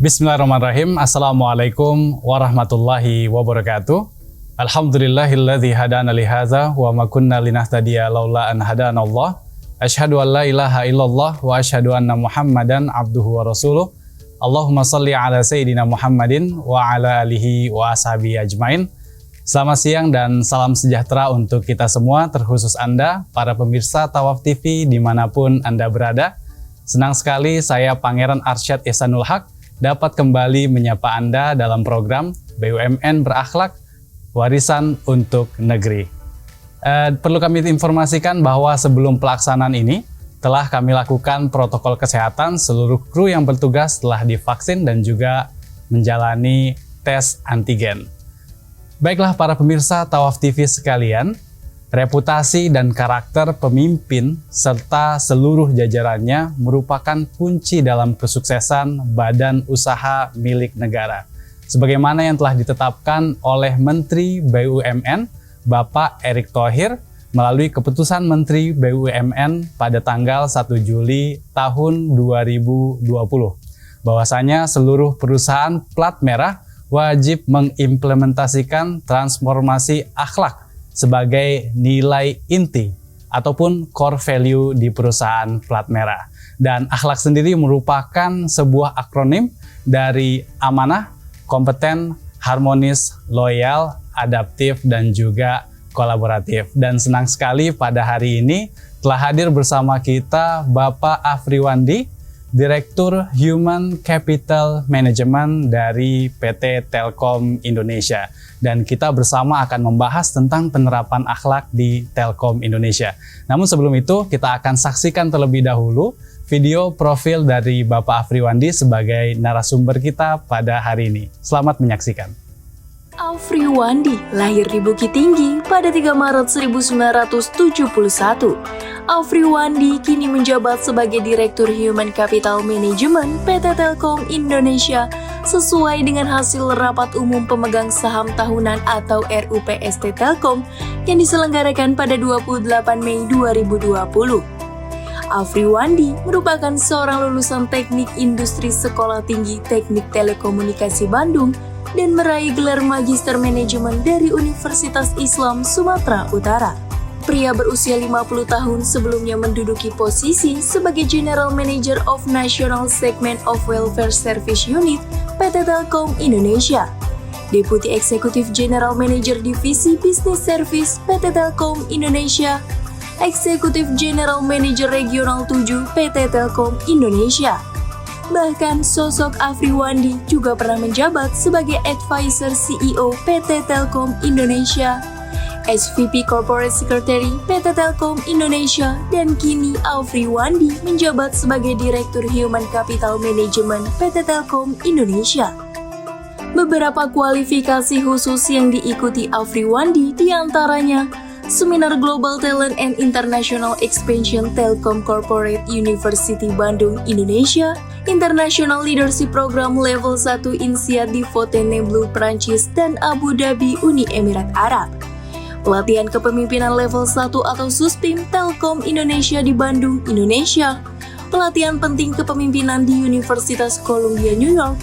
Bismillahirrahmanirrahim. Assalamualaikum warahmatullahi wabarakatuh. Alhamdulillahilladzi hadana li hadza wa ma kunna linahtadiya laula an hadanallah. Asyhadu an la ilaha illallah wa asyhadu anna Muhammadan abduhu wa rasuluh. Allahumma shalli ala sayyidina Muhammadin wa ala alihi wa ashabihi ajmain. Selamat siang dan salam sejahtera untuk kita semua, terkhusus Anda, para pemirsa Tawaf TV dimanapun Anda berada. Senang sekali saya Pangeran Arsyad Ihsanul Haq dapat kembali menyapa Anda dalam program BUMN Berakhlak Warisan untuk Negeri. Perlu kami informasikan bahwa sebelum pelaksanaan ini telah kami lakukan protokol kesehatan, seluruh kru yang bertugas telah divaksin dan juga menjalani tes antigen. Baiklah para pemirsa Tawaf TV sekalian, reputasi dan karakter pemimpin serta seluruh jajarannya merupakan kunci dalam kesuksesan badan usaha milik negara. Sebagaimana yang telah ditetapkan oleh Menteri BUMN, Bapak Erick Thohir, melalui keputusan Menteri BUMN pada tanggal 1 Juli tahun 2020. Bahwasanya seluruh perusahaan plat merah wajib mengimplementasikan transformasi akhlak sebagai nilai inti ataupun core value di perusahaan plat merah. Dan akhlak sendiri merupakan sebuah akronim dari amanah, kompeten, harmonis, loyal, adaptif, dan juga kolaboratif. Dan senang sekali pada hari ini telah hadir bersama kita Bapak Afriwandi, Direktur Human Capital Management dari PT Telkom Indonesia. Dan kita bersama akan membahas tentang penerapan akhlak di Telkom Indonesia. Namun sebelum itu, kita akan saksikan terlebih dahulu video profil dari Bapak Afriwandi sebagai narasumber kita pada hari ini. Selamat menyaksikan. Afriwandi lahir di Bukit Tinggi pada 3 Maret 1971. Afriwandi kini menjabat sebagai Direktur Human Capital Management PT Telkom Indonesia sesuai dengan hasil rapat umum pemegang saham tahunan atau RUPST Telkom yang diselenggarakan pada 28 Mei 2020. Afriwandi merupakan seorang lulusan Teknik Industri Sekolah Tinggi Teknik Telekomunikasi Bandung dan meraih gelar Magister Manajemen dari Universitas Islam Sumatera Utara. Pria berusia 50 tahun sebelumnya menduduki posisi sebagai General Manager of National Segment of Welfare Service Unit PT Telkom Indonesia, Deputi Eksekutif General Manager Divisi Business Service PT Telkom Indonesia, Eksekutif General Manager Regional 7 PT Telkom Indonesia. Bahkan sosok Afriwandi juga pernah menjabat sebagai Advisor CEO PT Telkom Indonesia, SVP Corporate Secretary PT Telkom Indonesia, dan kini Afriwandi menjabat sebagai Direktur Human Capital Management PT Telkom Indonesia. Beberapa kualifikasi khusus yang diikuti Afriwandi diantaranya Seminar Global Talent and International Expansion Telkom Corporate University Bandung, Indonesia, International Leadership Program Level 1 INSEAD di Fontainebleau, Prancis, dan Abu Dhabi, Uni Emirat Arab. Pelatihan kepemimpinan level 1 atau SUSPIM Telkom Indonesia di Bandung, Indonesia. Pelatihan penting kepemimpinan di Universitas Columbia, New York.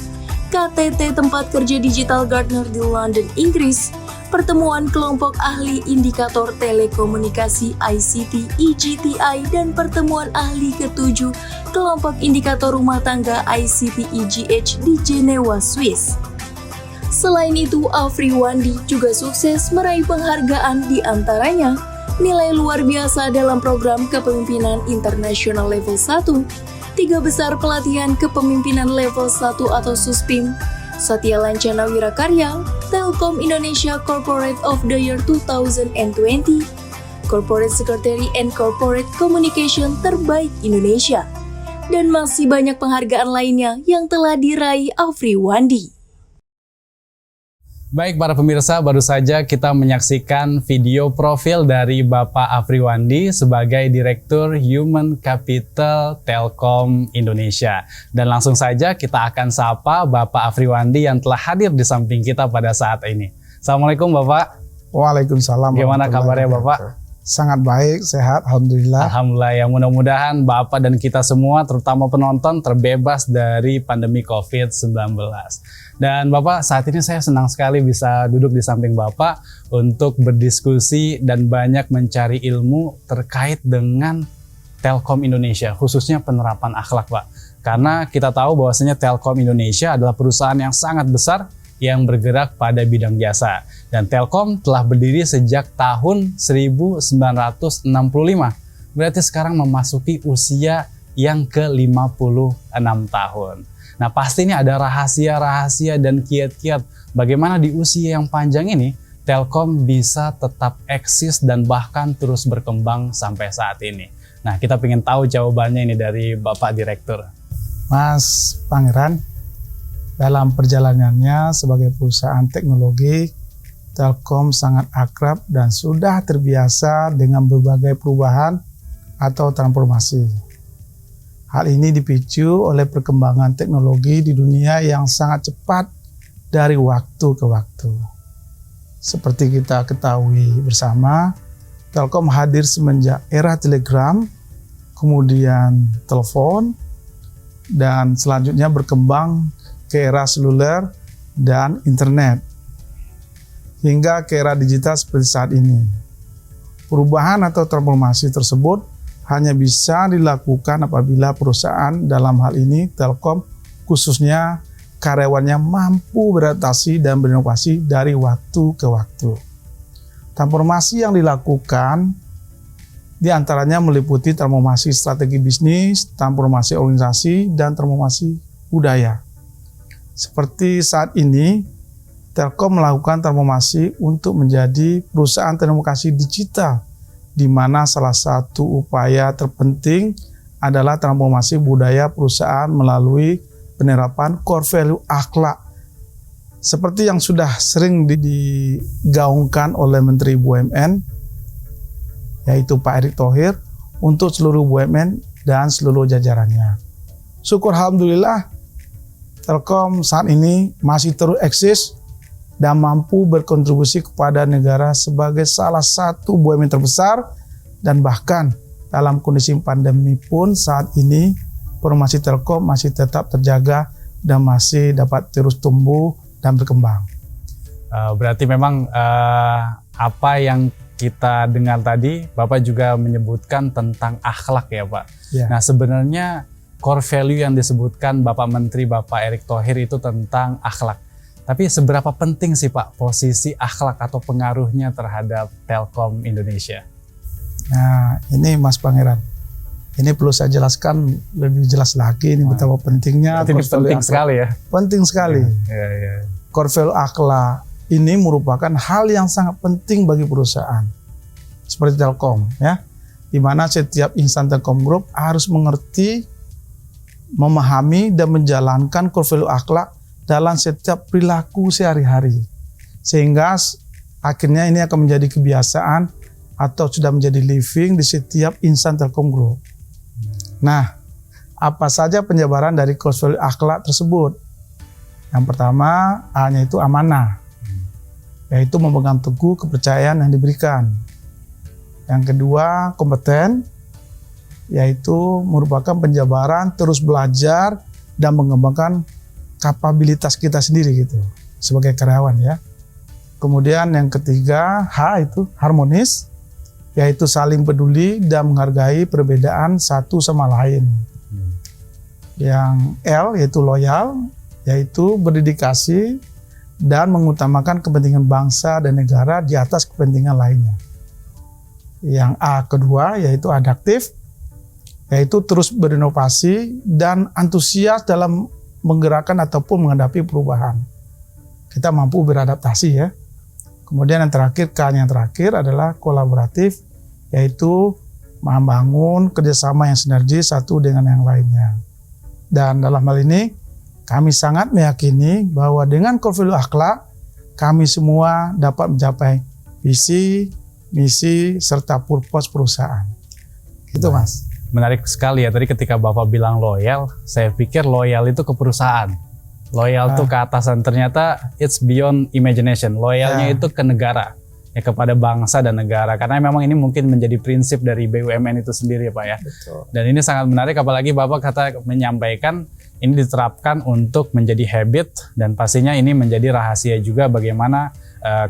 KTT Tempat Kerja Digital Gartner di London, Inggris. Pertemuan kelompok ahli indikator telekomunikasi ICT IGTI dan pertemuan ahli ke-7 kelompok indikator rumah tangga ICT IGH di Jenewa, Swiss. Selain itu, Afriwandi juga sukses meraih penghargaan di antaranya nilai luar biasa dalam program kepemimpinan internasional level 1, 3 besar pelatihan kepemimpinan level 1 atau SUSPIM, Satya Lancana Wirakarya, Telkom Indonesia Corporate of the Year 2020, Corporate Secretary and Corporate Communication Terbaik Indonesia, dan masih banyak penghargaan lainnya yang telah diraih Afriwandi. Baik para pemirsa, baru saja kita menyaksikan video profil dari Bapak Afriwandi sebagai Direktur Human Capital Telkom Indonesia. Dan langsung saja kita akan sapa Bapak Afriwandi yang telah hadir di samping kita pada saat ini. Assalamualaikum Bapak. Waalaikumsalam. Gimana kabarnya Bapak? Sangat baik, sehat, alhamdulillah. Alhamdulillah ya, mudah-mudahan Bapak dan kita semua terutama penonton terbebas dari pandemi COVID-19. Dan Bapak, saat ini saya senang sekali bisa duduk di samping Bapak untuk berdiskusi dan banyak mencari ilmu terkait dengan Telkom Indonesia, khususnya penerapan akhlak, Pak. Karena kita tahu bahwasanya Telkom Indonesia adalah perusahaan yang sangat besar yang bergerak pada bidang jasa. Dan Telkom telah berdiri sejak tahun 1965. Berarti sekarang memasuki usia yang ke-56 tahun. Nah, pasti ini ada rahasia-rahasia dan kiat-kiat bagaimana di usia yang panjang ini Telkom bisa tetap eksis dan bahkan terus berkembang sampai saat ini. Nah, kita ingin tahu jawabannya ini dari Bapak Direktur. Mas Pangeran, dalam perjalanannya sebagai perusahaan teknologi, Telkom sangat akrab dan sudah terbiasa dengan berbagai perubahan atau transformasi. Hal ini dipicu oleh perkembangan teknologi di dunia yang sangat cepat dari waktu ke waktu. Seperti kita ketahui bersama, Telkom hadir semenjak era telegram, kemudian telepon, dan selanjutnya berkembang ke era seluler dan internet, hingga ke era digital seperti saat ini. Perubahan atau transformasi tersebut hanya bisa dilakukan apabila perusahaan, dalam hal ini Telkom khususnya, karyawannya mampu beradaptasi dan berinovasi dari waktu ke waktu. Transformasi yang dilakukan diantaranya meliputi transformasi strategi bisnis, transformasi organisasi, dan transformasi budaya. Seperti saat ini, Telkom melakukan transformasi untuk menjadi perusahaan telekomunikasi digital, di mana salah satu upaya terpenting adalah transformasi budaya perusahaan melalui penerapan core value akhlak. Seperti yang sudah sering digaungkan oleh Menteri BUMN, yaitu Pak Erick Thohir, untuk seluruh BUMN dan seluruh jajarannya. Syukur alhamdulillah, Telkom saat ini masih terus eksis dan mampu berkontribusi kepada negara sebagai salah satu BUMN terbesar, dan bahkan dalam kondisi pandemi pun saat ini formasi Telkom masih tetap terjaga dan masih dapat terus tumbuh dan berkembang. Berarti memang apa yang kita dengar tadi, Bapak juga menyebutkan tentang akhlak ya, Pak. Ya. Nah, sebenarnya core value yang disebutkan Bapak Menteri, Bapak Erick Thohir itu tentang akhlak. Tapi seberapa penting sih Pak posisi akhlak atau pengaruhnya terhadap Telkom Indonesia? Nah, ini Mas Pangeran, ini perlu saya jelaskan lebih jelas lagi ini betapa pentingnya. Ini penting sekali ya. Penting sekali. Ya. Core value akhlak ini merupakan hal yang sangat penting bagi perusahaan seperti Telkom, ya, di mana setiap insan Telkom Group harus mengerti, memahami, dan menjalankan core value akhlak dalam setiap perilaku sehari-hari, sehingga akhirnya ini akan menjadi kebiasaan atau sudah menjadi living di setiap insan Telkom Group. Nah, apa saja penjabaran dari core value akhlak tersebut? Yang pertama, A-nya itu amanah, yaitu memegang teguh kepercayaan yang diberikan. Yang kedua, kompeten, yaitu merupakan penjabaran terus belajar dan mengembangkan kapabilitas kita sendiri gitu sebagai karyawan, ya. Kemudian yang ketiga, H itu harmonis, yaitu saling peduli dan menghargai perbedaan satu sama lain. Yang L yaitu loyal, yaitu berdedikasi dan mengutamakan kepentingan bangsa dan negara di atas kepentingan lainnya. Yang A kedua yaitu adaptif, yaitu terus berinovasi dan antusias dalam menggerakkan ataupun menghadapi perubahan. Kita mampu beradaptasi, ya. Kemudian yang terakhir, K yang terakhir adalah kolaboratif, yaitu membangun kerjasama yang sinergis satu dengan yang lainnya. Dan dalam hal ini, kami sangat meyakini bahwa dengan core value akhlak, kami semua dapat mencapai visi, misi, serta purpose perusahaan. Gitu, Mas. Menarik sekali ya, tadi ketika Bapak bilang loyal, saya pikir loyal itu ke perusahaan. Loyal itu ke atasan, ternyata it's beyond imagination. Loyalnya itu ke negara. ya kepada bangsa dan negara, karena memang ini mungkin menjadi prinsip dari BUMN itu sendiri ya Pak ya. Betul. Dan ini sangat menarik, apalagi Bapak menyampaikan ini diterapkan untuk menjadi habit, dan pastinya ini menjadi rahasia juga bagaimana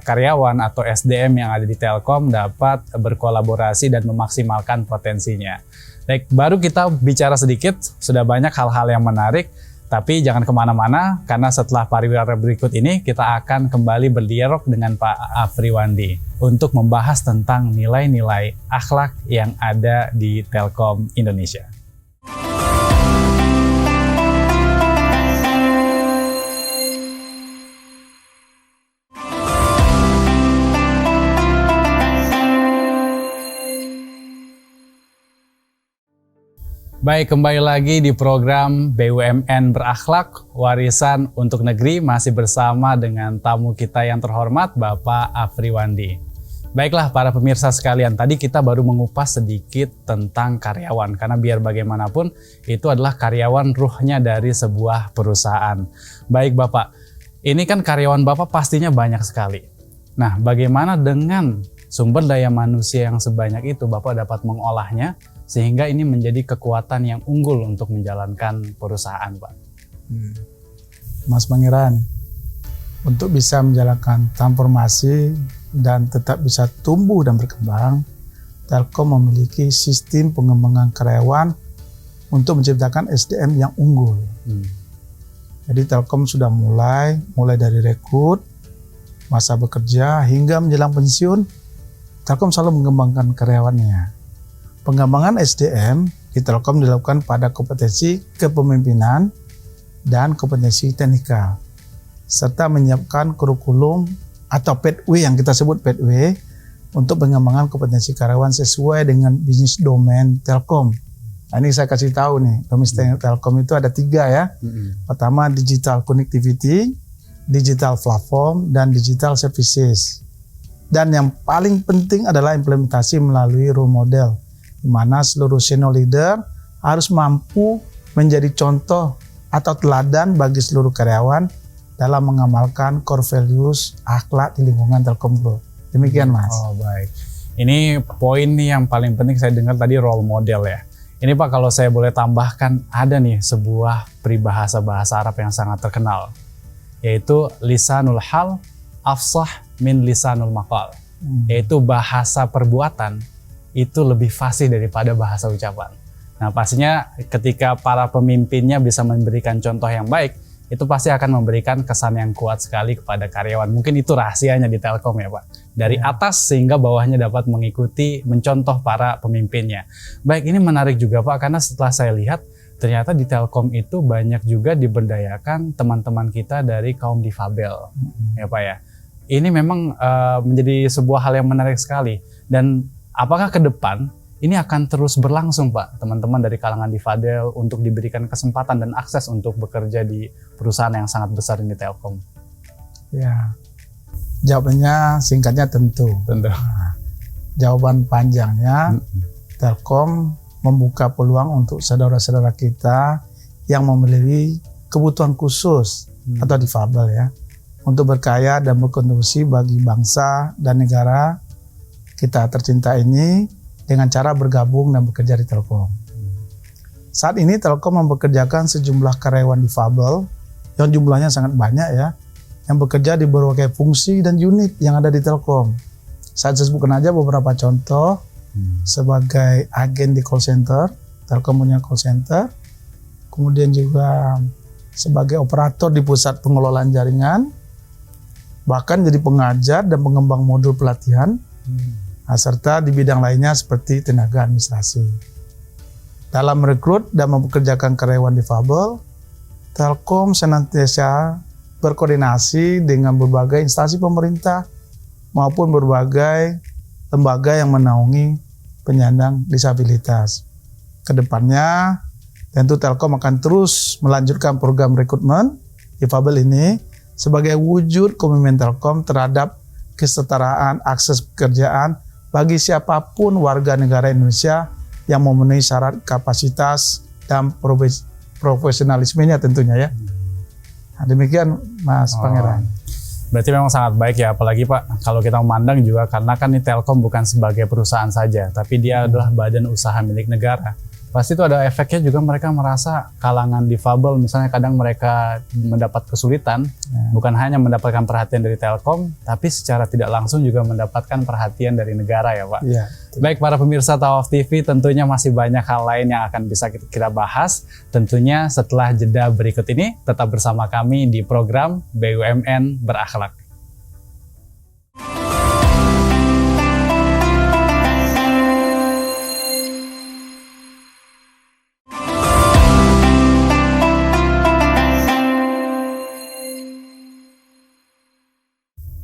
karyawan atau SDM yang ada di Telkom dapat berkolaborasi dan memaksimalkan potensinya. Baik, baru kita bicara sedikit, sudah banyak hal-hal yang menarik. Tapi jangan kemana-mana, karena setelah pariwara berikut ini kita akan kembali berdialog dengan Pak Afriwandi untuk membahas tentang nilai-nilai akhlak yang ada di Telkom Indonesia. Baik, kembali lagi di program BUMN Berakhlak, Warisan untuk Negeri, masih bersama dengan tamu kita yang terhormat, Bapak Afriwandi. Baiklah para pemirsa sekalian, tadi kita baru mengupas sedikit tentang karyawan, karena biar bagaimanapun itu adalah karyawan ruhnya dari sebuah perusahaan. Baik Bapak, ini kan karyawan Bapak pastinya banyak sekali. Nah, bagaimana dengan sumber daya manusia yang sebanyak itu Bapak dapat mengolahnya, sehingga ini menjadi kekuatan yang unggul untuk menjalankan perusahaan, Pak? Mas Pangeran, untuk bisa menjalankan transformasi dan tetap bisa tumbuh dan berkembang, Telkom memiliki sistem pengembangan karyawan untuk menciptakan SDM yang unggul. Jadi Telkom sudah mulai dari rekrut, masa bekerja, hingga menjelang pensiun, Telkom selalu mengembangkan karyawannya. Pengembangan SDM di Telkom dilakukan pada kompetensi kepemimpinan dan kompetensi teknikal, serta menyiapkan kurikulum atau pathway yang kita sebut pathway untuk pengembangan kompetensi karyawan sesuai dengan bisnis domain Telkom. Nah, ini saya kasih tahu nih, domain Telkom itu ada 3 ya. Pertama digital connectivity, digital platform, dan digital services. Dan yang paling penting adalah implementasi melalui role model, di mana seluruh senior leader harus mampu menjadi contoh atau teladan bagi seluruh karyawan dalam mengamalkan core values akhlak di lingkungan Telkom Group. Demikian Mas. Oh baik. Ini poin nih yang paling penting saya dengar tadi, role model ya. Ini Pak, kalau saya boleh tambahkan, ada nih sebuah peribahasa bahasa Arab yang sangat terkenal, yaitu lisanul hal afsah min lisanul maqal. Yaitu bahasa perbuatan itu lebih fasih daripada bahasa ucapan. Nah, pastinya ketika para pemimpinnya bisa memberikan contoh yang baik, itu pasti akan memberikan kesan yang kuat sekali kepada karyawan. Mungkin itu rahasianya di Telkom ya Pak. Dari atas sehingga bawahnya dapat mengikuti, mencontoh para pemimpinnya. Baik, ini menarik juga Pak, karena setelah saya lihat, ternyata di Telkom itu banyak juga diberdayakan teman-teman kita dari kaum difabel. Ya Pak ya. Ini memang menjadi sebuah hal yang menarik sekali. Dan apakah ke depan ini akan terus berlangsung Pak, teman-teman dari kalangan difabel untuk diberikan kesempatan dan akses untuk bekerja di perusahaan yang sangat besar ini Telkom? Ya, jawabannya singkatnya tentu. Nah, jawaban panjangnya, Telkom membuka peluang untuk saudara-saudara kita yang memiliki kebutuhan khusus atau difabel ya, untuk berkarya dan berkontribusi bagi bangsa dan negara kita tercinta ini dengan cara bergabung dan bekerja di Telkom. Saat ini Telkom mempekerjakan sejumlah karyawan difabel yang jumlahnya sangat banyak ya, yang bekerja di berbagai fungsi dan unit yang ada di Telkom. Saya sebutkan aja beberapa contoh. Sebagai agen di call center, Telkom punya call center. Kemudian juga sebagai operator di pusat pengelolaan jaringan, bahkan jadi pengajar dan pengembang modul pelatihan. Serta di bidang lainnya seperti tenaga administrasi. Dalam merekrut dan mempekerjakan karyawan difabel, Telkom senantiasa berkoordinasi dengan berbagai instansi pemerintah maupun berbagai lembaga yang menaungi penyandang disabilitas. Kedepannya, tentu Telkom akan terus melanjutkan program rekrutmen difabel ini sebagai wujud komitmen Telkom terhadap kesetaraan akses pekerjaan bagi siapapun warga negara Indonesia yang memenuhi syarat kapasitas dan profesionalismenya tentunya ya. Nah, demikian Mas Pangeran. Berarti memang sangat baik ya, apalagi Pak kalau kita memandang juga karena kan ini Telkom bukan sebagai perusahaan saja, tapi dia adalah badan usaha milik negara. Pasti itu ada efeknya juga, mereka merasa kalangan difabel misalnya kadang mereka mendapat kesulitan, bukan hanya mendapatkan perhatian dari Telkom, tapi secara tidak langsung juga mendapatkan perhatian dari negara ya Pak. Iya. Baik para pemirsa Tawaf TV, tentunya masih banyak hal lain yang akan bisa kita bahas. Tentunya setelah jeda berikut ini, tetap bersama kami di program BUMN Berakhlak.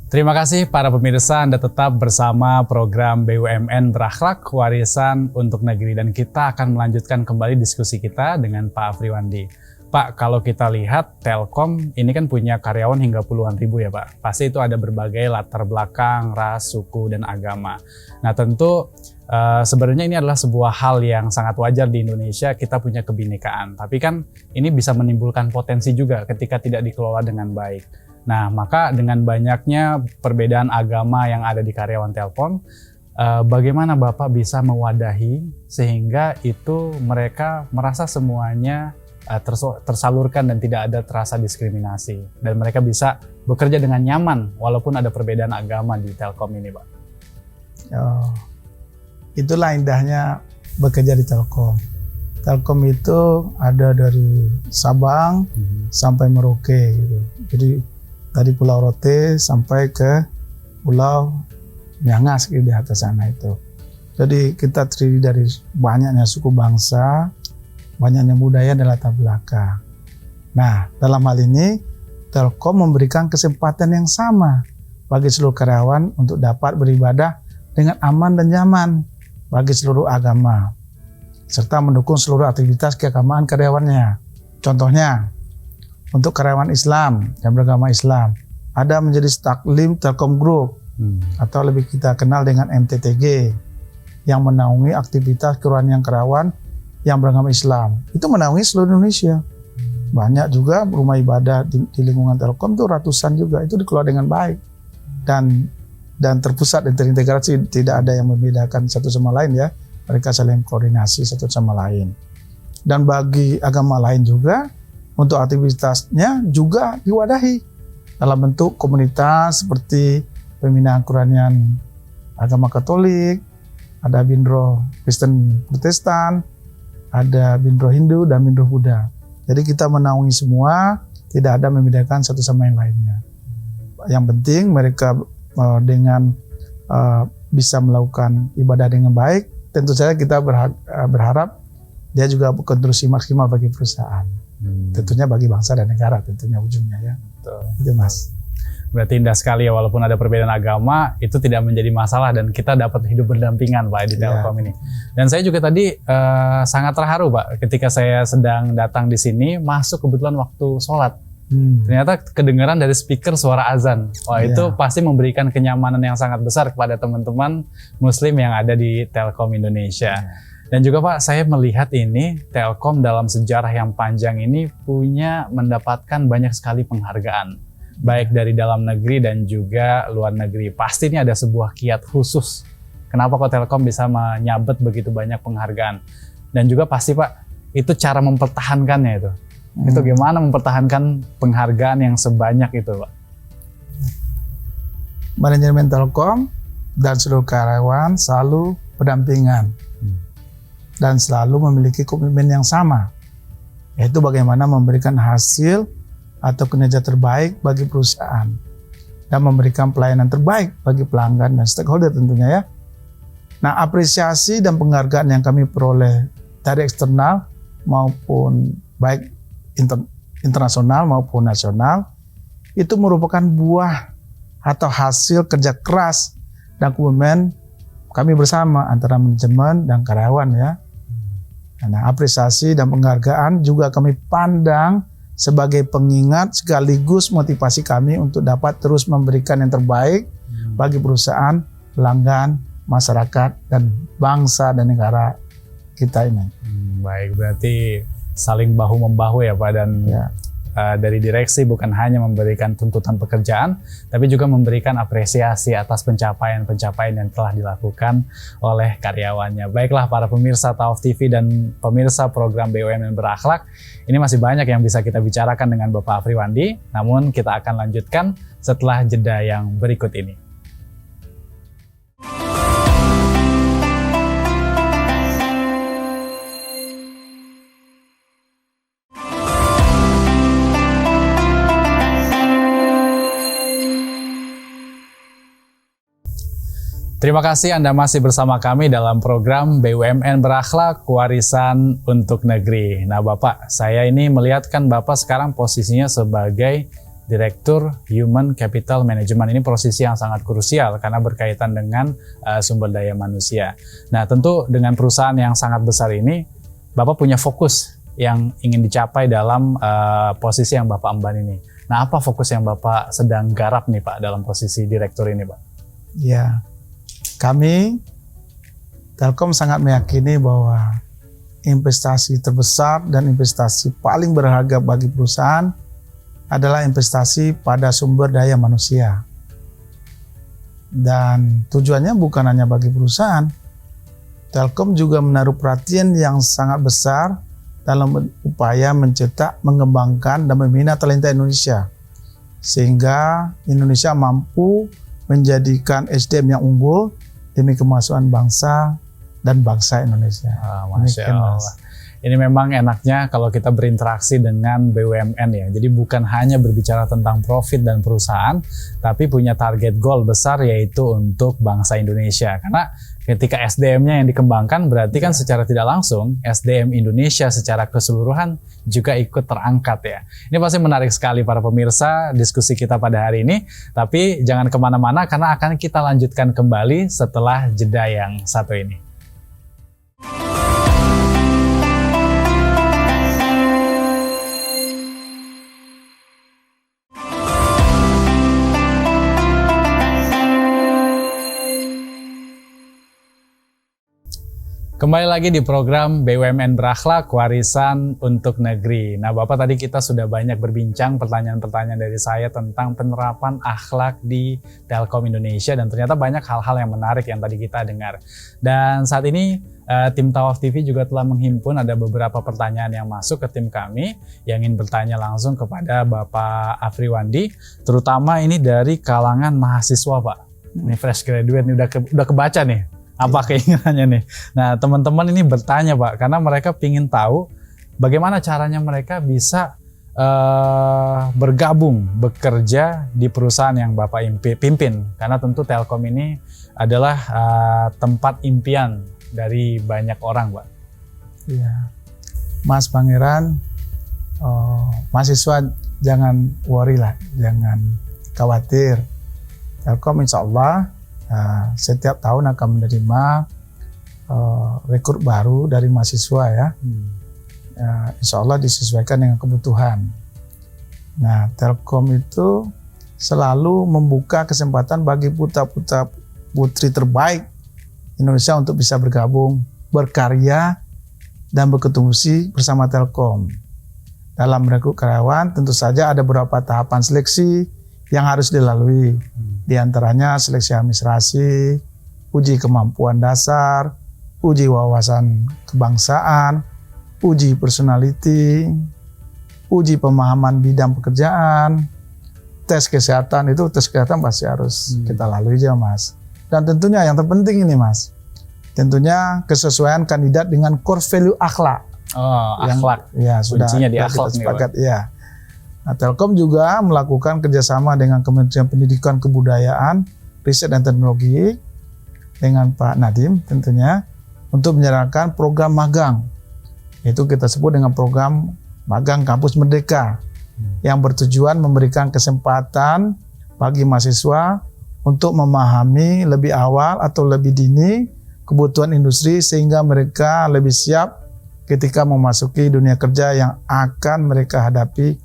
Terima kasih para pemirsa, Anda tetap bersama program BUMN Berakhlak, warisan untuk negeri, dan kita akan melanjutkan kembali diskusi kita dengan Pak Afriwandi. Pak, kalau kita lihat Telkom ini kan punya karyawan hingga puluhan ribu ya Pak. Pasti itu ada berbagai latar belakang, ras, suku, dan agama. Nah tentu sebenarnya ini adalah sebuah hal yang sangat wajar di Indonesia, kita punya kebinekaan. Tapi kan ini bisa menimbulkan potensi juga ketika tidak dikelola dengan baik. Nah, maka dengan banyaknya perbedaan agama yang ada di karyawan Telkom, bagaimana Bapak bisa mewadahi sehingga itu mereka merasa semuanya tersalurkan dan tidak ada terasa diskriminasi, dan mereka bisa bekerja dengan nyaman walaupun ada perbedaan agama di Telkom ini, Pak? Oh, itulah indahnya bekerja di Telkom. Telkom itu ada dari Sabang sampai Merauke gitu. Jadi dari Pulau Rote sampai ke Pulau Miangas gitu, di atas sana itu. Jadi kita terdiri dari banyaknya suku bangsa, banyaknya budaya dan latar belakang. Nah, dalam hal ini Telkom memberikan kesempatan yang sama bagi seluruh karyawan untuk dapat beribadah dengan aman dan nyaman bagi seluruh agama, serta mendukung seluruh aktivitas keagamaan karyawannya. Contohnya, untuk karyawan Islam yang beragama Islam, ada menjadi Taklim Telkom Group, atau lebih kita kenal dengan MTTG, yang menaungi aktivitas kerohanian karyawan yang beragama Islam. Itu menaungi seluruh Indonesia. Banyak juga rumah ibadah di lingkungan Telkom itu ratusan juga, itu dikelola dengan baik dan terpusat dan terintegrasi, tidak ada yang membedakan satu sama lain ya. Mereka saling koordinasi satu sama lain. Dan bagi agama lain juga, untuk aktivitasnya juga diwadahi dalam bentuk komunitas seperti pembinaan kerohanian agama Katolik, ada Bindro Kristen Protestan, ada Bindro Hindu dan Bindro Buddha. Jadi kita menaungi semua, tidak ada membedakan satu sama yang lainnya. Yang penting mereka dengan bisa melakukan ibadah dengan baik, tentu saja kita berharap dia juga berkontribusi maksimal bagi perusahaan. Tentunya bagi bangsa dan negara tentunya ujungnya ya. Betul. Itu Mas. Berarti indah sekali ya, walaupun ada perbedaan agama itu tidak menjadi masalah dan kita dapat hidup berdampingan Pak di Telkom ini. Dan saya juga tadi sangat terharu Pak ketika saya sedang datang di sini, masuk kebetulan waktu sholat. Ternyata kedengaran dari speaker suara azan. Wah itu pasti memberikan kenyamanan yang sangat besar kepada teman-teman Muslim yang ada di Telkom Indonesia. Dan juga Pak, saya melihat ini Telkom dalam sejarah yang panjang ini mendapatkan banyak sekali penghargaan, baik dari dalam negeri dan juga luar negeri. Pasti ini ada sebuah kiat khusus. Kenapa kok Telkom bisa menyabet begitu banyak penghargaan? Dan juga pasti Pak, itu cara mempertahankannya itu. Itu gimana mempertahankan penghargaan yang sebanyak itu Pak? Manajemen Telkom dan seluruh karyawan selalu berdampingan dan selalu memiliki komitmen yang sama, yaitu bagaimana memberikan hasil atau kinerja terbaik bagi perusahaan dan memberikan pelayanan terbaik bagi pelanggan dan stakeholder tentunya ya. Nah, apresiasi dan penghargaan yang kami peroleh dari eksternal maupun baik internasional maupun nasional itu merupakan buah atau hasil kerja keras dan komitmen kami bersama antara manajemen dan karyawan ya. Nah, apresiasi dan penghargaan juga kami pandang sebagai pengingat sekaligus motivasi kami untuk dapat terus memberikan yang terbaik bagi perusahaan, pelanggan, masyarakat, dan bangsa dan negara kita ini. Baik, berarti saling bahu-membahu ya Pak, dan dari direksi bukan hanya memberikan tuntutan pekerjaan, tapi juga memberikan apresiasi atas pencapaian-pencapaian yang telah dilakukan oleh karyawannya. Baiklah para pemirsa Tawaf TV dan pemirsa program BUMN Berakhlak, ini masih banyak yang bisa kita bicarakan dengan Bapak Afriwandi, namun kita akan lanjutkan setelah jeda yang berikut ini. Terima kasih Anda masih bersama kami dalam program BUMN Berakhlak Warisan untuk Negeri. Nah Bapak, saya ini melihatkan Bapak sekarang posisinya sebagai Direktur Human Capital Management. Ini posisi yang sangat krusial karena berkaitan dengan sumber daya manusia. Nah tentu dengan perusahaan yang sangat besar ini, Bapak punya fokus yang ingin dicapai dalam posisi yang Bapak emban ini. Nah apa fokus yang Bapak sedang garap nih Pak dalam posisi Direktur ini Pak? Ya. Kami, Telkom sangat meyakini bahwa investasi terbesar dan investasi paling berharga bagi perusahaan adalah investasi pada sumber daya manusia. Dan tujuannya bukan hanya bagi perusahaan, Telkom juga menaruh perhatian yang sangat besar dalam upaya mencetak, mengembangkan, dan membina talenta Indonesia. Sehingga Indonesia mampu menjadikan SDM yang unggul demi kemajuan bangsa dan bangsa Indonesia. Masya Allah. Ini memang enaknya kalau kita berinteraksi dengan BUMN ya. Jadi bukan hanya berbicara tentang profit dan perusahaan, tapi punya target goal besar yaitu untuk bangsa Indonesia. Karena ketika SDM-nya yang dikembangkan berarti kan secara tidak langsung SDM Indonesia secara keseluruhan juga ikut terangkat ya. Ini pasti menarik sekali para pemirsa diskusi kita pada hari ini. Tapi jangan kemana-mana karena akan kita lanjutkan kembali setelah jeda yang satu ini. Kembali lagi di program BUMN Berakhlak Warisan untuk Negeri. Nah Bapak, tadi kita sudah banyak berbincang pertanyaan-pertanyaan dari saya tentang penerapan akhlak di Telkom Indonesia dan ternyata banyak hal-hal yang menarik yang tadi kita dengar. Dan saat ini tim Tawaf TV juga telah menghimpun ada beberapa pertanyaan yang masuk ke tim kami yang ingin bertanya langsung kepada Bapak Afriwandi, terutama ini dari kalangan mahasiswa Pak. Ini fresh graduate, ini udah kebaca nih. Apa keinginannya nih? Nah teman-teman ini bertanya Pak, karena mereka ingin tahu bagaimana caranya mereka bisa bergabung, bekerja di perusahaan yang Bapak pimpin. Karena tentu Telkom ini adalah tempat impian dari banyak orang Pak. Iya, Mas Pangeran, mahasiswa jangan worry lah, jangan khawatir. Telkom insya Allah setiap tahun akan menerima rekrut baru dari mahasiswa ya. Insya Allah disesuaikan dengan kebutuhan. Nah, Telkom itu selalu membuka kesempatan bagi putra-putra putri terbaik Indonesia untuk bisa bergabung, berkarya, dan berkontribusi bersama Telkom. Dalam merekrut karyawan tentu saja ada beberapa tahapan seleksi yang harus dilalui. Di antaranya seleksi administrasi, uji kemampuan dasar, uji wawasan kebangsaan, uji personality, uji pemahaman bidang pekerjaan, tes kesehatan. Itu tes kesehatan pasti harus kita lalui aja Mas. Dan tentunya yang terpenting ini Mas, tentunya kesesuaian kandidat dengan core value akhlak. Oh, akhlak. Ya sudah di akhlak kita sepakat ya. Nah, Telkom juga melakukan kerjasama dengan Kementerian Pendidikan Kebudayaan, Riset dan Teknologi dengan Pak Nadiem tentunya untuk menjalankan program magang. Itu kita sebut dengan program magang Kampus Merdeka yang bertujuan memberikan kesempatan bagi mahasiswa untuk memahami lebih awal atau lebih dini kebutuhan industri sehingga mereka lebih siap ketika memasuki dunia kerja yang akan mereka hadapi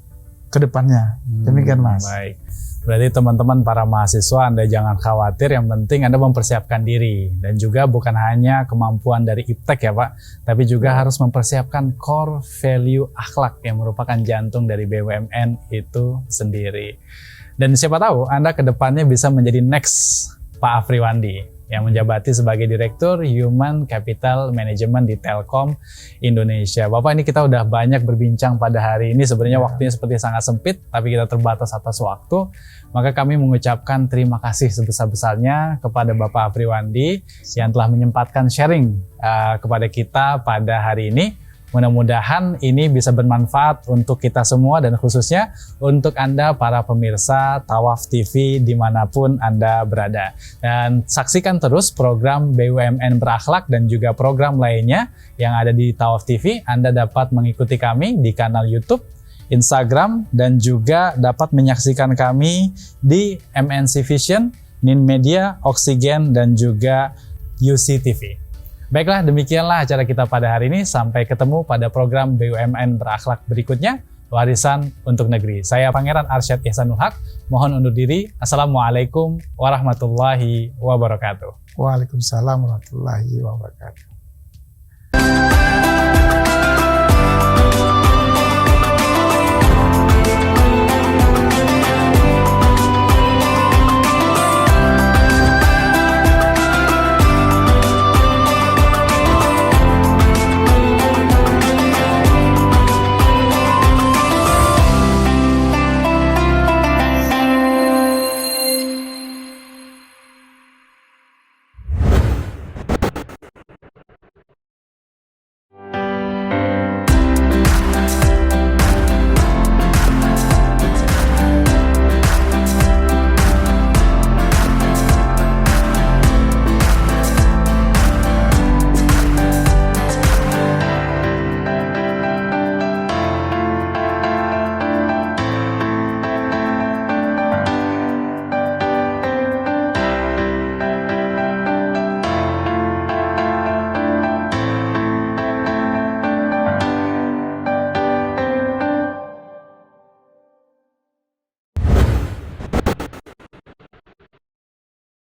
ke depannya. Demikian Mas. Baik. Berarti teman-teman para mahasiswa Anda jangan khawatir, yang penting Anda mempersiapkan diri. Dan juga bukan hanya kemampuan dari iptek ya Pak, tapi juga harus mempersiapkan core value akhlak yang merupakan jantung dari BUMN itu sendiri. Dan siapa tahu Anda ke depannya bisa menjadi next Pak Afriwandi yang menjabati sebagai Direktur Human Capital Management di Telkom Indonesia. Bapak, ini kita udah banyak berbincang pada hari ini. Sebenarnya waktunya seperti sangat sempit, tapi kita terbatas atas waktu. Maka kami mengucapkan terima kasih sebesar-besarnya kepada Bapak Afriwandi yang telah menyempatkan sharing kepada kita pada hari ini. Mudah-mudahan ini bisa bermanfaat untuk kita semua dan khususnya untuk Anda para pemirsa Tawaf TV dimanapun Anda berada. Dan saksikan terus program BUMN Berakhlak dan juga program lainnya yang ada di Tawaf TV. Anda dapat mengikuti kami di kanal YouTube, Instagram, dan juga dapat menyaksikan kami di MNC Vision, Nin Media, Oksigen, dan juga UCTV. Baiklah, demikianlah acara kita pada hari ini. Sampai ketemu pada program BUMN Berakhlak berikutnya, Warisan untuk Negeri. Saya Pangeran Arsyad Ihsanul Haq, mohon undur diri. Assalamualaikum warahmatullahi wabarakatuh. Waalaikumsalam warahmatullahi wabarakatuh.